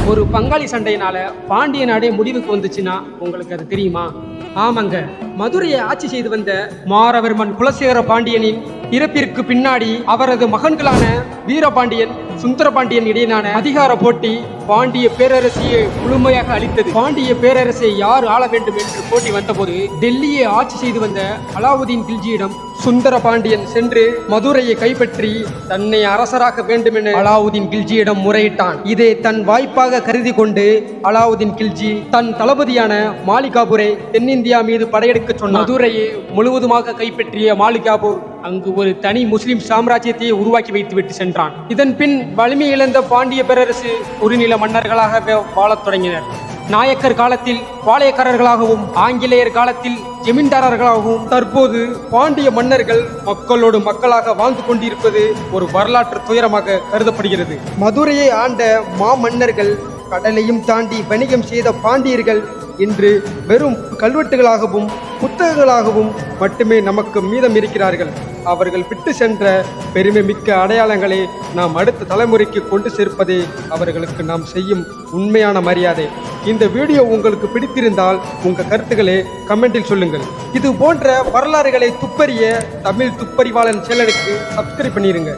ஒரு பங்காளி சண்டையினால பாண்டிய நாடே முடிவுக்கு வந்துச்சுன்னா உங்களுக்கு அது தெரியுமா? ஆமாங்க, மதுரையை ஆட்சி செய்து வந்த மாரவர்மன் குலசேகர பாண்டியனின் இறப்பிற்கு பின்னாடி அவரது மகன்களான வீரபாண்டியன், சுந்தரபாண்டியன் இடையிலான அதிகார போட்டி பாண்டிய பேரரசையே முழுமையாக அளித்தது. பாண்டிய பேரரசை யார் ஆள வேண்டும் என்று போட்டி வந்தபோது டெல்லியை ஆட்சி செய்து வந்த அலாவுதீன் கில்ஜியிடம் சுந்தர பாண்டியன் சென்று மதுரையை கைப்பற்றி தன்னை அரசராக வேண்டும் என அலாவுதீன் கில்ஜியிடம் முறையிட்டான். இதை தன் வாய்ப்பாக கருதி கொண்டு அலாவுதீன் கில்ஜி தன் தளபதியான மாலிகாபூரை தென்னிந்தியா மீது படையெடுக்க சொன்னார். மதுரையை முழுவதுமாக கைப்பற்றிய மாலிகாபூர் அங்கு ஒரு தனி முஸ்லிம் சாம்ராஜ்யத்தையே உருவாக்கி வைத்துவிட்டு சென்றான். இதன் பின் வலிமை இழந்த பாண்டிய பேரரசு குறுநில மன்னர்களாக வாழத் தொடங்கினர். நாயக்கர் காலத்தில் பாளையக்காரர்களாகவும் ஆங்கிலேயர் காலத்தில் ஜமீன்தாரர்களாகவும் தற்போது பாண்டிய மன்னர்கள் மக்களோடு மக்களாக வாழ்ந்து கொண்டிருப்பது ஒரு வரலாற்று துயரமாக கருதப்படுகிறது. மதுரையை ஆண்ட மாமன்னர்கள், கடலையும் தாண்டி வணிகம் செய்த பாண்டியர்கள் இன்று வெறும் கல்வெட்டுகளாகவும் புத்தகங்களாகவும் மட்டுமே நமக்கு மீதம் இருக்கிறார்கள். அவர்கள் விட்டு சென்ற பெருமை மிக்க அடையாளங்களை நாம் அடுத்த தலைமுறைக்கு கொண்டு சேர்ப்பதே அவர்களுக்கு நாம் செய்யும் உண்மையான மரியாதை. இந்த வீடியோ உங்களுக்கு பிடித்திருந்தால் உங்கள் கருத்துக்களை கமெண்டில் சொல்லுங்கள். இது போன்ற வரலாறுகளை துப்பறிய தமிழ் துப்பறிவாளன் சேனலுக்கு சப்ஸ்கிரைப் பண்ணிடுங்க.